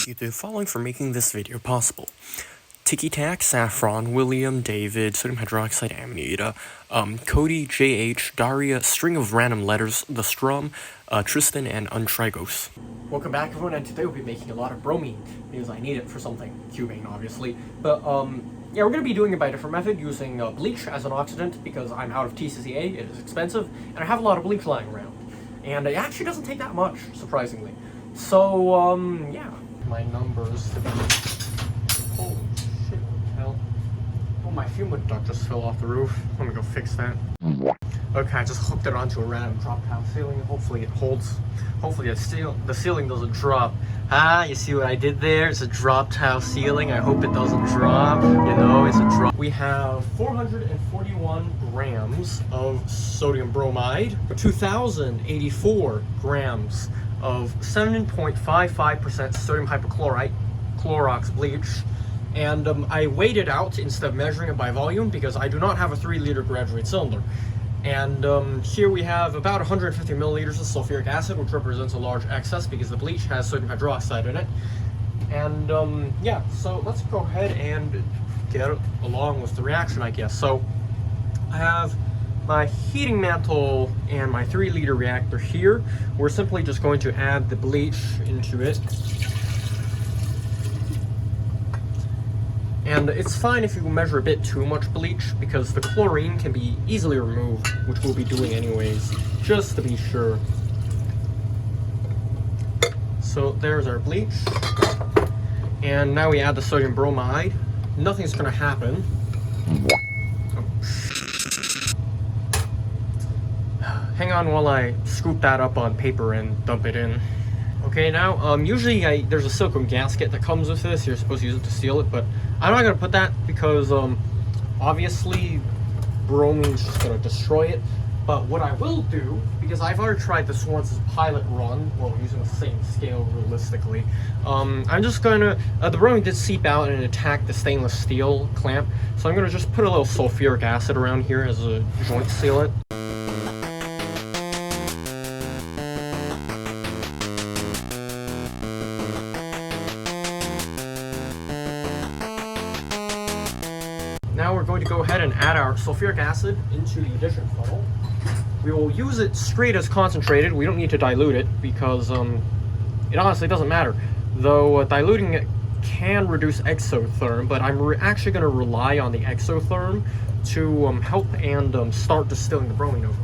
you the following for making this video possible. Tiki Tac, Saffron, William, David, sodium hydroxide, Amanita, Cody, JH, Daria, string of random letters, the Strum, Tristan, and Untrigos. Welcome back, everyone, and today we'll be making a lot of bromine, because I need it for something, cubane, obviously. But, yeah, we're going to be doing it by a different method, using bleach as an oxidant, because I'm out of TCCA, it is expensive, and I have a lot of bleach lying around. And it actually doesn't take that much, surprisingly. So, yeah. My numbers to be... Holy shit, hell. Oh, my fume duct just fell off the roof. Let me go fix that. Okay, I just hooked it onto a random drop down ceiling. Hopefully it holds. Hopefully the ceiling doesn't drop. Ah, you see what I did there? It's a drop tile ceiling. I hope it doesn't drop. You know, it's a drop. We have 441 grams of sodium bromide, 2,084 grams of 7.55% sodium hypochlorite, chlorox bleach, and I weighed it out instead of measuring it by volume because I do not have a 3-liter graduate cylinder. And here we have about 150 milliliters of sulfuric acid, which represents a large excess because the bleach has sodium hydroxide in it. And yeah, so let's go ahead and get along with the reaction, I guess. So I have my heating mantle and my 3-liter reactor here. We're simply just going to add the bleach into it. And it's fine if you measure a bit too much bleach because the chlorine can be easily removed, which we'll be doing anyways, just to be sure. So there's our bleach. And now we add the sodium bromide. Nothing's gonna happen. Hang on while I scoop that up on paper and dump it in. Okay, now, usually there's a silicone gasket that comes with this. You're supposed to use it to seal it, but I'm not going to put that because, obviously, bromine's just going to destroy it. But what I will do, because I've already tried this once as a pilot run, well, using the same scale realistically, I'm just going to, the bromine did seep out and attack the stainless steel clamp, so I'm going to just put a little sulfuric acid around here as a joint sealant. Now we're going to go ahead and add our sulfuric acid into the addition funnel. We will use it straight as concentrated. We don't need to dilute it because it honestly doesn't matter. Though diluting it can reduce exotherm, but I'm actually going to rely on the exotherm to help and start distilling the bromine over.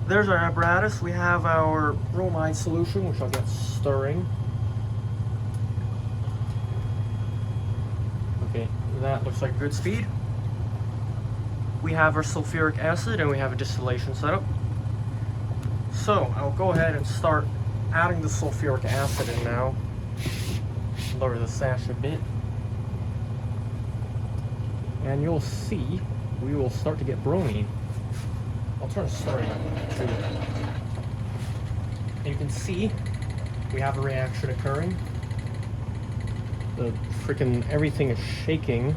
There's our apparatus. We have our bromide solution, which I'll get stirring. Okay, that looks like a good speed. We have our sulfuric acid and we have a distillation setup. So I'll go ahead and start adding the sulfuric acid in now. Lower the sash a bit. And you'll see we will start to get bromine. I'll turn the stirring on too. And you can see we have a reaction occurring. The freaking everything is shaking.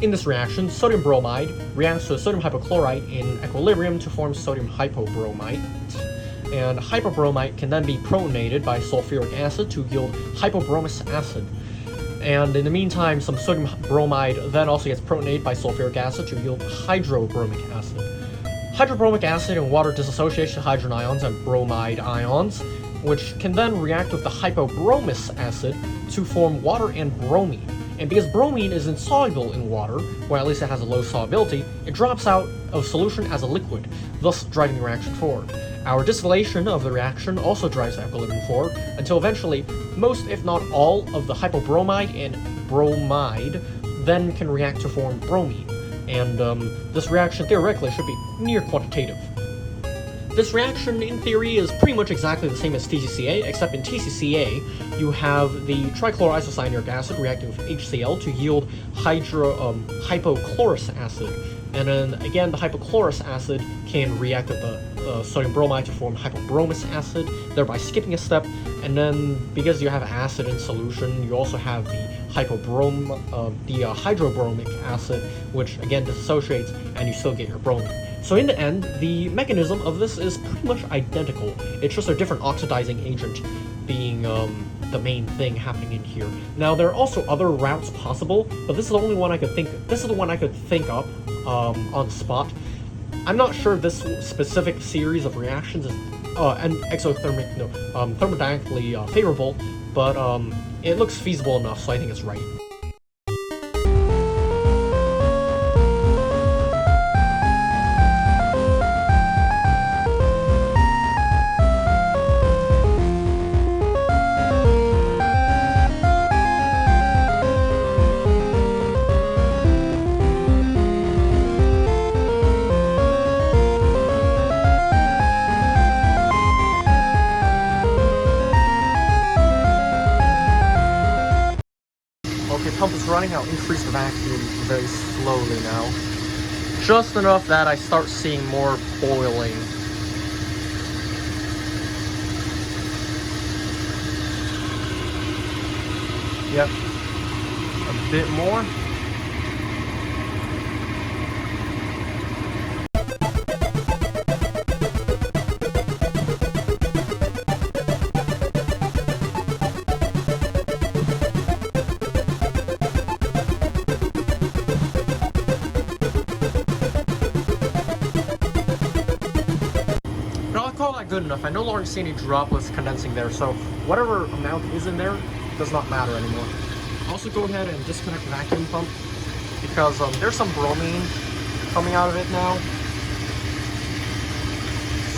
In this reaction, sodium bromide reacts to sodium hypochlorite in equilibrium to form sodium hypobromite. And hypobromite can then be protonated by sulfuric acid to yield hypobromous acid. And in the meantime, some sodium bromide then also gets protonated by sulfuric acid to yield hydrobromic acid. Hydrobromic acid and water dissociates to hydrogen ions and bromide ions, which can then react with the hypobromous acid to form water and bromine. And because bromine is insoluble in water, or at least it has a low solubility, it drops out of solution as a liquid, thus driving the reaction forward. Our distillation of the reaction also drives the equilibrium forward, until eventually most, if not all, of the hypobromide and bromide then can react to form bromine. and this reaction theoretically should be near quantitative. This reaction, in theory, is pretty much exactly the same as TCCA, except in TCCA, you have the trichloroisocyanuric acid reacting with HCl to yield hypochlorous acid. And then, again, the hypochlorous acid can react with the sodium bromide to form hypobromous acid, thereby skipping a step. And then, because you have acid in solution, you also have the hydrobromic acid, which, again, dissociates, and you still get your bromine. So in the end, the mechanism of this is pretty much identical. It's just a different oxidizing agent being the main thing happening in here. Now there are also other routes possible, but this is the only one I could think. This is the one I could think up on the spot. I'm not sure this specific series of reactions is thermodynamically favorable, but it looks feasible enough, so I think it's right. Okay, pump is running. I'll increase the vacuum very slowly now. Just enough that I start seeing more boiling. Yep. A bit more. Call that good enough. I no longer see any droplets condensing there, so whatever amount is in there does not matter anymore. Also go ahead and disconnect the vacuum pump because there's some bromine coming out of it now.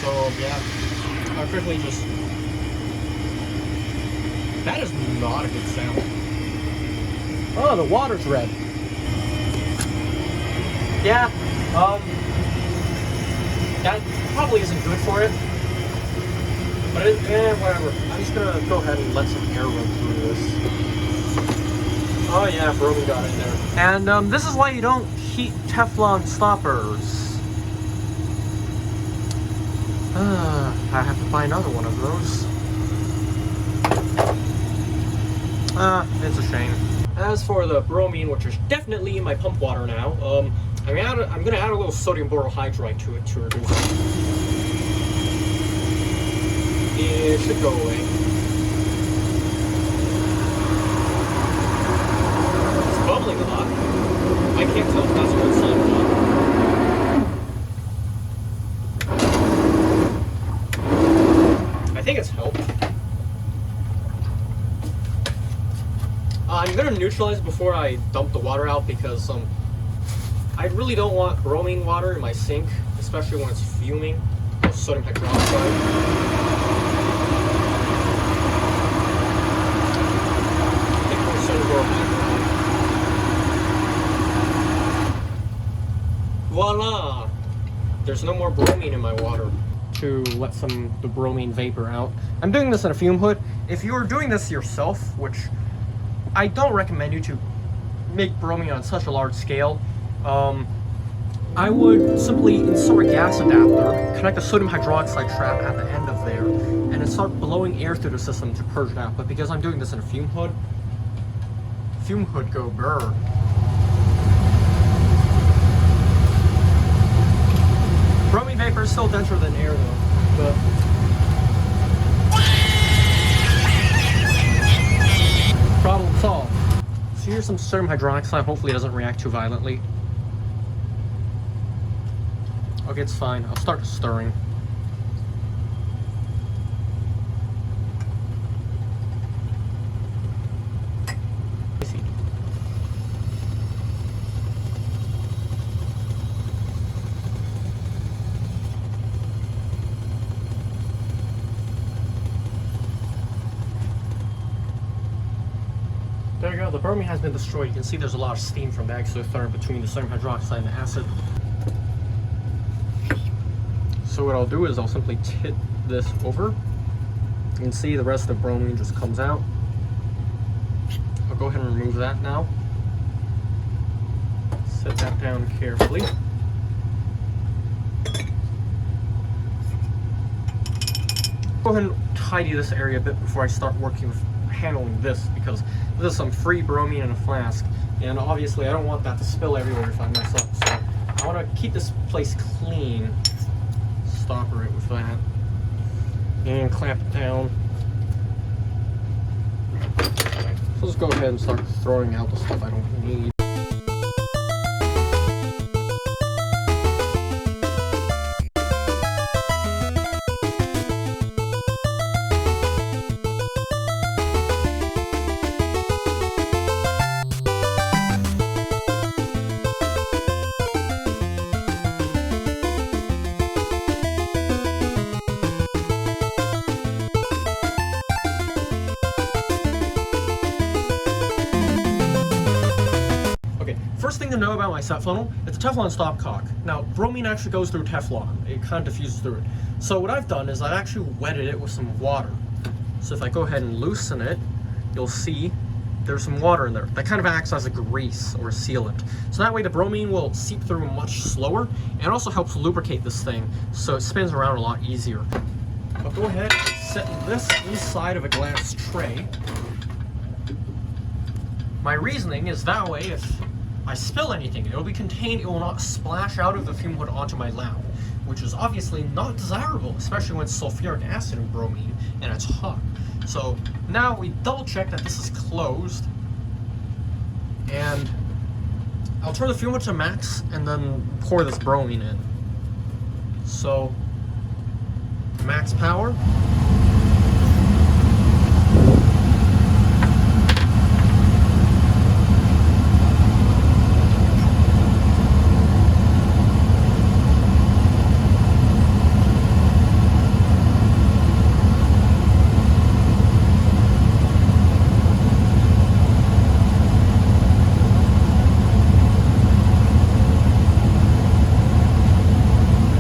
So yeah, I quickly just... That is not a good sound. Oh, the water's red. Yeah, that probably isn't good for it. But whatever. I'm just gonna go ahead and let some air run through this. Oh yeah, bromine got in there. And this is why you don't heat Teflon stoppers. I have to buy another one of those. It's a shame. As for the bromine, which is definitely in my pump water now, I'm gonna add a little sodium borohydride to it to reduce it. It should go away. It's bubbling a lot. I can't tell if that's a good sign or not. I think it's helped. I'm gonna neutralize it before I dump the water out because I really don't want bromine water in my sink, especially when it's fuming. Sodium hydroxide. Voila! There's no more bromine in my water. To let the bromine vapor out. I'm doing this in a fume hood. If you are doing this yourself, which I don't recommend you to make bromine on such a large scale, I would simply insert a gas adapter, connect a sodium hydroxide trap at the end of there, and then start blowing air through the system to purge it out. But because I'm doing this in a fume hood go burr. Bromine vapor is still denser than air though, but... Problem solved. So here's some sodium hydroxide, hopefully it doesn't react too violently. Okay, it's fine. I'll start stirring. There you go, the bromine has been destroyed. You can see there's a lot of steam from the exotherm between the sodium hydroxide and the acid. So what I'll do is I'll simply tip this over. You can see the rest of the bromine just comes out. I'll go ahead and remove that now. Set that down carefully. Go ahead and tidy this area a bit before I start working with handling this, because this is some free bromine in a flask, and obviously I don't want that to spill everywhere if I mess up. So I want to keep this place clean. Stopper it with that, and clamp it down. So let's go ahead and start throwing out the stuff I don't need. First thing to know about my set funnel, it's a Teflon stopcock. Now, bromine actually goes through Teflon. It kind of diffuses through it. So what I've done is I've actually wetted it with some water. So if I go ahead and loosen it, you'll see there's some water in there. That kind of acts as a grease or a sealant. So that way the bromine will seep through much slower, and it also helps lubricate this thing so it spins around a lot easier. I'll go ahead and set this inside of a glass tray. My reasoning is that way if I spill anything, it will be contained, it will not splash out of the fume hood onto my lamp, which is obviously not desirable, especially when it's sulfuric acid and bromine and it's hot. So now we double check that this is closed, and I'll turn the fume hood to max and then pour this bromine in. So max power.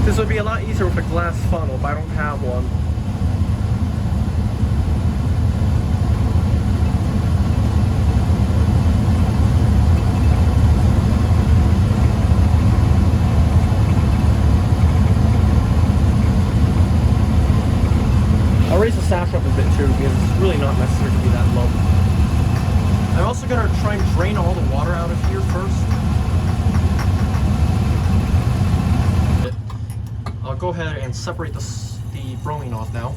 This would be a lot easier with a glass funnel, but I don't have one. I'll raise the sash up a bit too, because it's really not necessary to be that low. I'm also going to try and drain all the water out of here first. I'll go ahead and separate the bromine off now.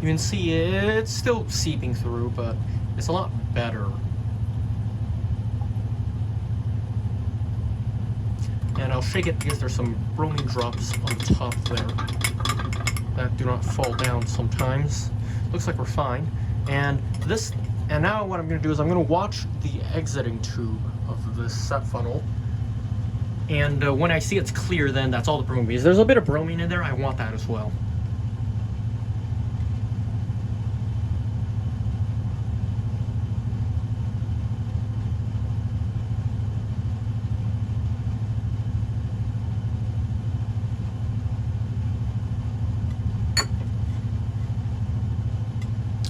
You can see it's still seeping through, but it's a lot better. And I'll shake it because there's some bromine drops on the top there that do not fall down sometimes. Looks like we're fine. And now what I'm going to do is I'm going to watch the exiting tube of this set funnel, and when I see it's clear, then that's all the bromine is. There's a bit of bromine in there, I want that as well.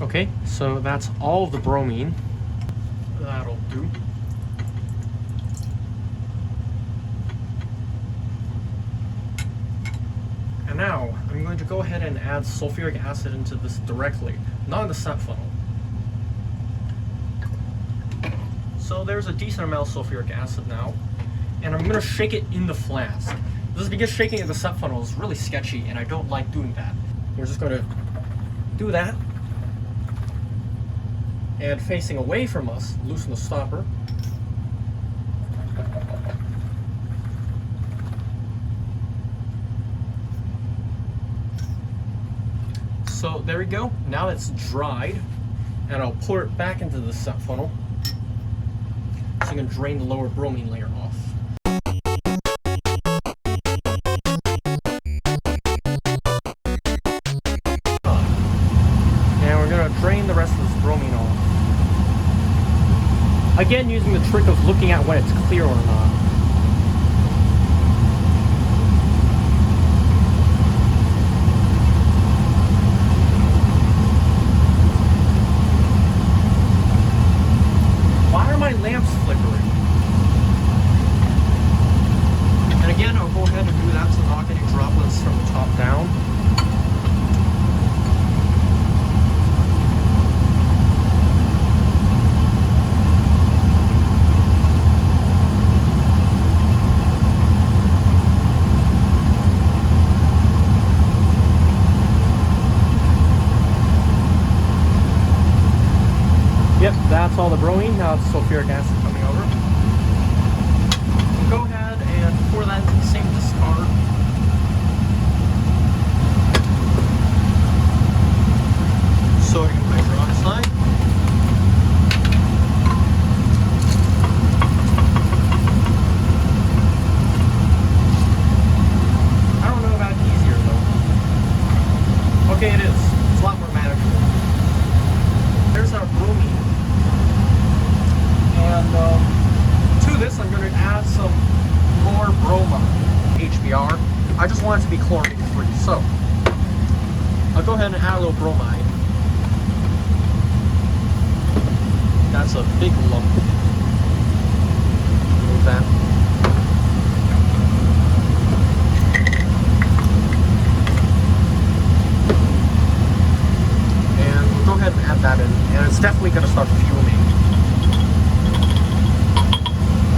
Okay, so that's all of the bromine. That'll do. And now, I'm going to go ahead and add sulfuric acid into this directly, not in the set funnel. So there's a decent amount of sulfuric acid now, and I'm going to shake it in the flask. This is because shaking in the set funnel is really sketchy, and I don't like doing that. We're just going to do that. And facing away from us, loosen the stopper. So there we go. Now it's dried, and I'll pour it back into the set funnel so you can drain the lower bromine layer off. drain the rest of this bromine off. Again, using the trick of looking at when it's clear or not. Why are my lamps flickering? And again, I'll go ahead and do that so I'm not getting droplets from the top down. Yep, that's all the bromine. Now it's sulfuric acid coming over. We'll go ahead and pour that into the same discard. Sodium hydroxide. I don't know about easier though. Okay, it is. It's a lot more manageable. There's our bromine. And to this, I'm going to add some more bromine, HBr. I just want it to be chlorine free, so I'll go ahead and add a little bromide. That's a big lump. Move that. And we'll go ahead and add that in, and it's definitely going to start fuming.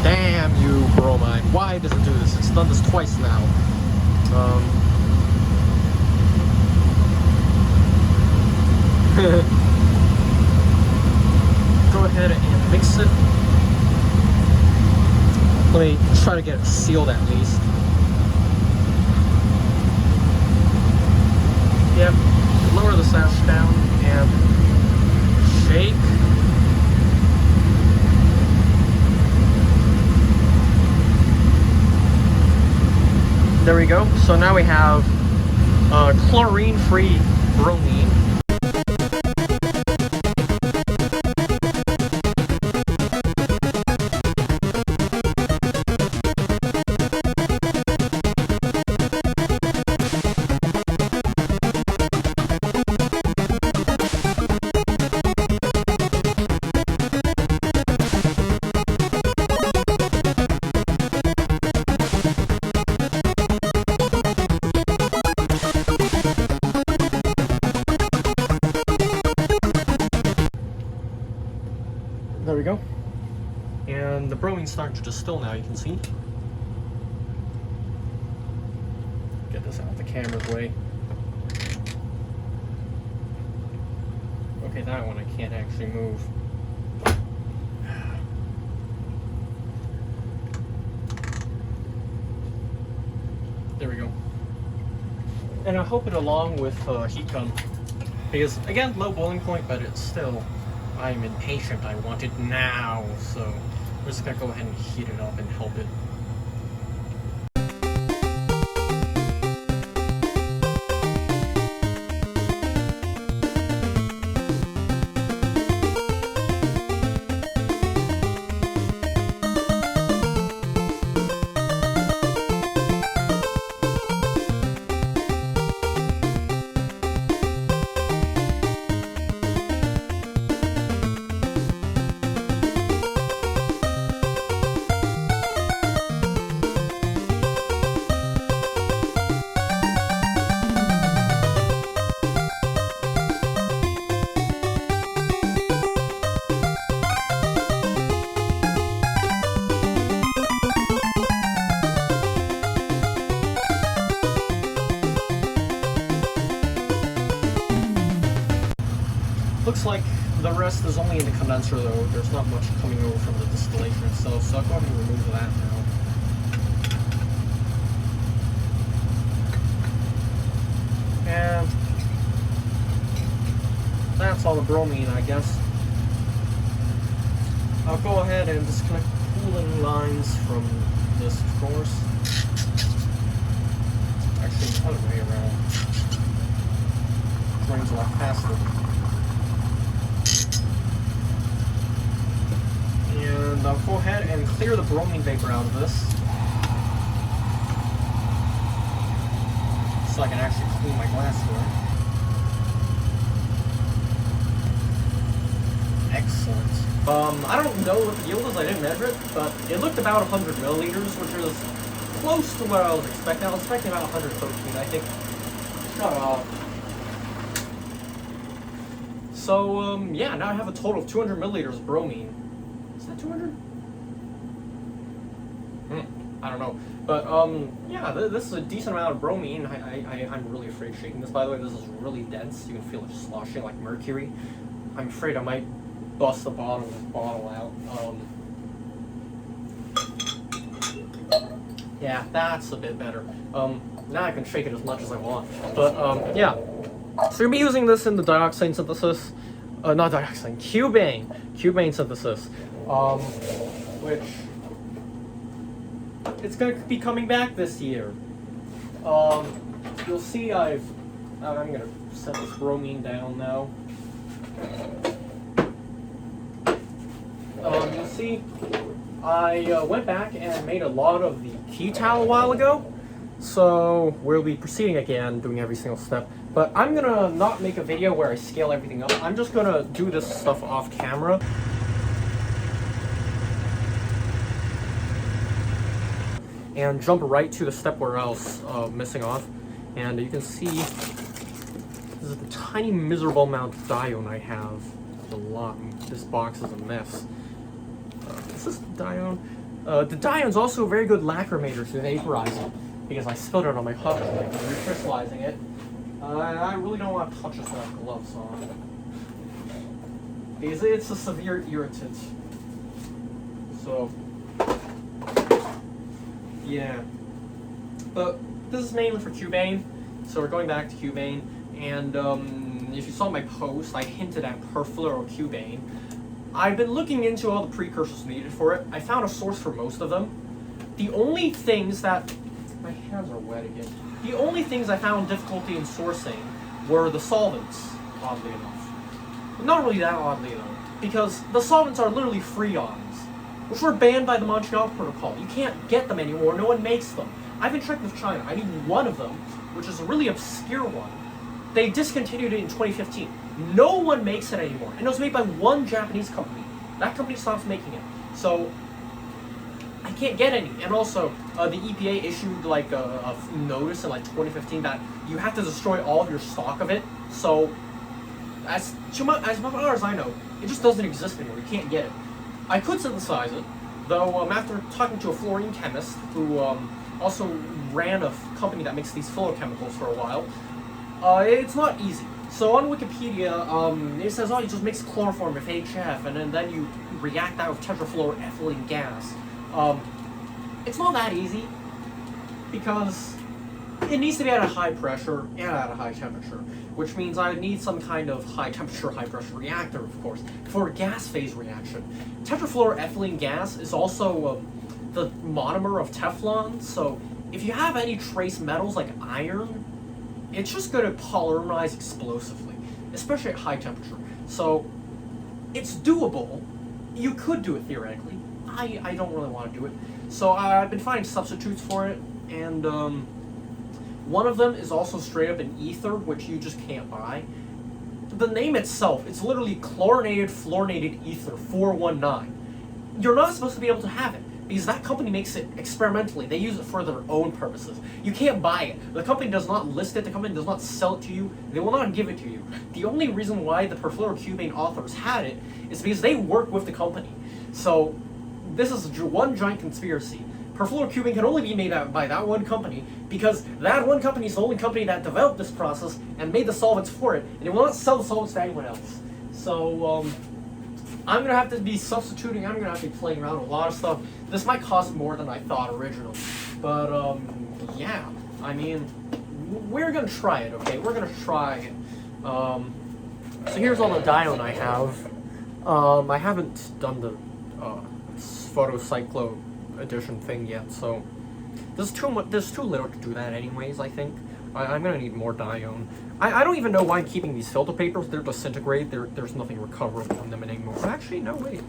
Damn you, bromine. Why does it do this? It's done this twice now. Go ahead and mix it. Let me try to get it sealed at least. Yep. Lower the sash down and shake. There we go. So now we have chlorine-free bromine. There we go. And the bromine's starting to distill now, you can see. Get this out of the camera's way. Okay, that one I can't actually move. There we go. And I hope it along with heat gun. Because, again, low boiling point, but it's still... I'm impatient, I want it now, so we're just gonna go ahead and heat it up and help it. Looks like the rest is only in the condenser though. There's not much coming over from the distillation itself, so I'll go ahead and remove that now. And that's all the bromine, I guess. I'll go ahead and disconnect cooling lines from this, of course. Actually, the other way around. Drains a lot faster. And go ahead and clear the bromine vapor out of this, so I can actually clean my glassware. Excellent. I don't know what the yield is, I didn't measure it, but it looked about 100 milliliters, which is close to what I was expecting. I was expecting about 113, I think. Shut up. So, yeah, now I have a total of 200 milliliters of bromine. Is that 200? I don't know. But, yeah, this is a decent amount of bromine. I'm really afraid of shaking this, by the way. This is really dense. You can feel it sloshing like mercury. I'm afraid I might bust the bottom of this bottle out. Yeah, that's a bit better. Now I can shake it as much as I want. But, yeah. So you'll be using this in the dioxane synthesis. Not dioxane, cubane synthesis. Which, it's going to be coming back this year. You'll see I'm going to set this bromine down now. You'll see I went back and made a lot of the ketal a while ago. So we'll be proceeding again, doing every single step. But I'm gonna not make a video where I scale everything up. I'm just gonna do this stuff off camera. And jump right to the step where I was missing off. And you can see this is the tiny miserable amount of dione I have. It's a lot. This box is a mess. Is this dione? The dione's also a very good lacrimator to vaporize it, because I spilled it on my cup and like recrystallizing it. I really don't want to touch this without gloves on, because it's a severe irritant. So, yeah. But this is mainly for cubane, so we're going back to cubane. And if you saw my post, I hinted at perfluorocubane. I've been looking into all the precursors needed for it. I found a source for most of them. The only things that... My hands are wet again. The only things I found difficulty in sourcing were the solvents, oddly enough. Not really that oddly, though, because the solvents are literally freons, which were banned by the Montreal Protocol. You can't get them anymore, no one makes them. I've been checking with China. I need one of them, which is a really obscure one. They discontinued it in 2015. No one makes it anymore, and it was made by one Japanese company. That company stopped making it. So, I can't get any. And also, the EPA issued like a notice in like 2015 that you have to destroy all of your stock of it. So, as far as I know, it just doesn't exist anymore. You can't get it. I could synthesize it, though after talking to a fluorine chemist who also ran a company that makes these fluorochemicals for a while, it's not easy. So on Wikipedia, it says, oh, you just mix chloroform with HF, and then you react that with tetrafluoroethylene gas. It's not that easy, because it needs to be at a high pressure and at a high temperature, which means I would need some kind of high temperature, high pressure reactor, of course, for a gas phase reaction. Tetrafluoroethylene gas is also the monomer of Teflon, so if you have any trace metals like iron, it's just going to polymerize explosively, especially at high temperature. So, it's doable. You could do it theoretically. I don't really want to do it. So I've been finding substitutes for it, and one of them is also straight up an ether, which you just can't buy. The name itself, it's literally chlorinated fluorinated ether 419. You're not supposed to be able to have it, because that company makes it experimentally. They use it for their own purposes. You can't buy it. The company does not list it. The company does not sell it to you. They will not give it to you. The only reason why the perfluorocubane authors had it is because they work with the company. So this is one giant conspiracy. Perfluorocubane can only be made by that one company, because that one company is the only company that developed this process and made the solvents for it, and it will not sell the solvents to anyone else. So, I'm gonna have to be substituting. I'm gonna have to be playing around with a lot of stuff. This might cost more than I thought originally, but yeah. I mean, we're gonna try it. Okay, we're gonna try it. So here's all the dione I have. I haven't done the photocyclo edition thing yet, so there's too little to do that anyways. I think I'm gonna need more dione. I don't even know why I'm keeping these filter papers. They're disintegrate. There's nothing recoverable from them anymore. Actually, no, wait.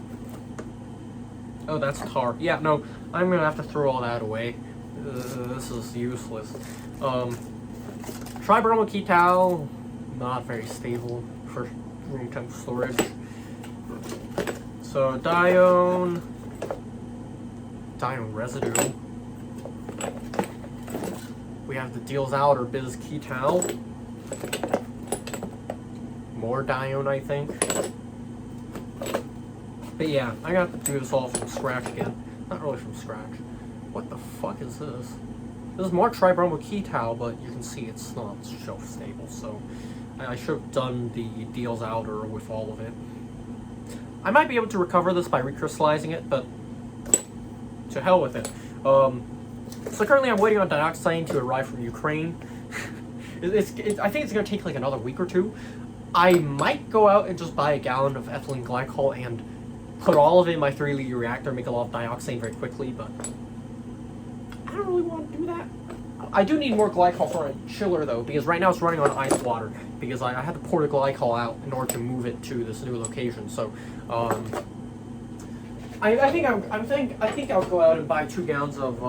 Oh, that's tar. Yeah, no, I'm gonna have to throw all that away. This is useless. Tribromoketal, not very stable for room temp storage. So dione residue. We have the deals out or biz ketal. More dione, I think. But yeah, I got to do this all from scratch again. Not really from scratch. What the fuck is this? This is more tribromoketal, but you can see it's not shelf stable, so I should have done the deals outer with all of it. I might be able to recover this by recrystallizing it, but to hell with it. So currently I'm waiting on dioxane to arrive from Ukraine. I think it's going to take like another week or two. I might go out and just buy a gallon of ethylene glycol and put all of it in my 3-liter reactor, make a lot of dioxane very quickly, but I don't really want to do that. I do need more glycol for a chiller though, because right now it's running on ice water, because I had to pour the glycol out in order to move it to this new location. So I think I'll go out and buy 2 gallons of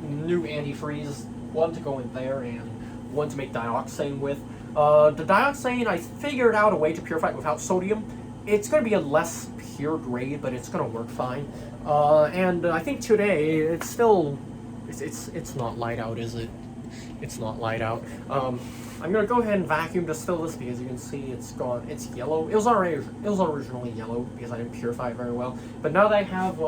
new antifreeze, one to go in there and one to make dioxane with. The dioxane, I figured out a way to purify it without sodium. It's going to be a less pure grade, but it's going to work fine. And I think today it's still it's not light out, is it? It's not light out. I'm going to go ahead and vacuum distill this because you can see it's gone. It's yellow. It was originally yellow because I didn't purify it very well. But now that I have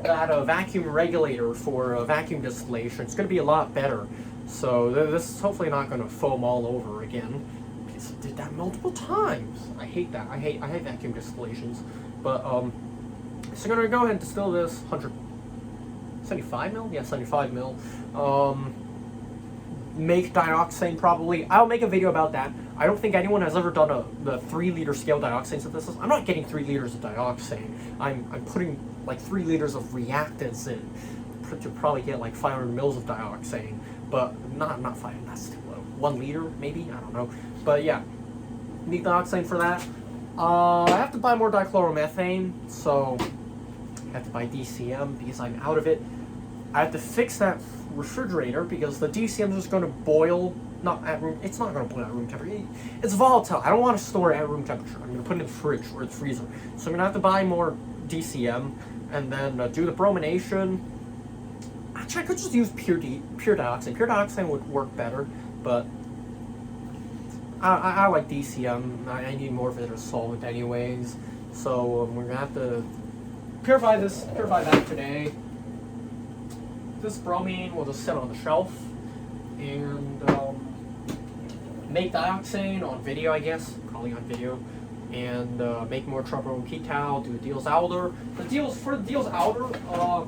that vacuum regulator for vacuum distillation, it's going to be a lot better. So this is hopefully not going to foam all over again. Because I did that multiple times. I hate that. I hate vacuum distillations. But so I'm going to go ahead and distill this 175 mil? Yeah, 75 mil. Make dioxane probably. I'll make a video about that. I don't think anyone has ever done the 3-liter scale dioxane synthesis. I'm not getting 3 liters of dioxane. I'm putting like 3 liters of reactants in to probably get like 500 mils of dioxane, but not 5. That's too low. 1 liter maybe. I don't know. But yeah, need dioxane for that. I have to buy more dichloromethane, so I have to buy DCM because I'm out of it. I have to fix that refrigerator because the DCM is just going to boil. It's not going to boil at room temperature. It's volatile. I don't want to store it at room temperature. I'm going to put it in the fridge or the freezer. So I'm going to have to buy more DCM and then do the bromination. Actually, I could just use pure dioxane. Pure dioxane would work better, but I like DCM. I need more of it as solvent anyways. So we're going to have to purify that today. This bromine will just sit on the shelf and make dioxane on video, I guess, probably on video, and make more tribromoketal, do the deals outer. For the deals outer, I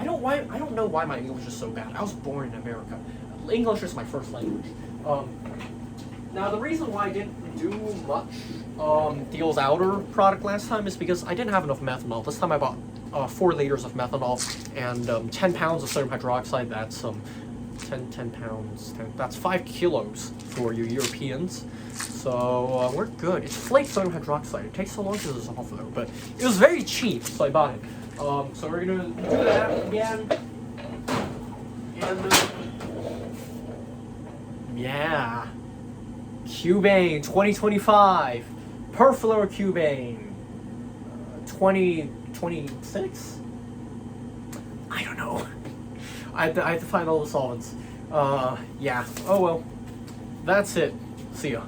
don't know why my English is so bad. I was born in America. English is my first language. Now the reason why I didn't do much deals outer product last time is because I didn't have enough methanol. This time I bought 4 liters of methanol and 10 pounds of sodium hydroxide. That's 10 pounds. That's 5 kilos for you Europeans. So we're good. It's flake sodium hydroxide. It takes so long to dissolve though, but it was very cheap, so I bought it. So we're gonna do that again. And yeah, Cubane 2025, perfluorocubane 2026. I don't know. I have to find all the solvents. Yeah. Oh well. That's it. See ya.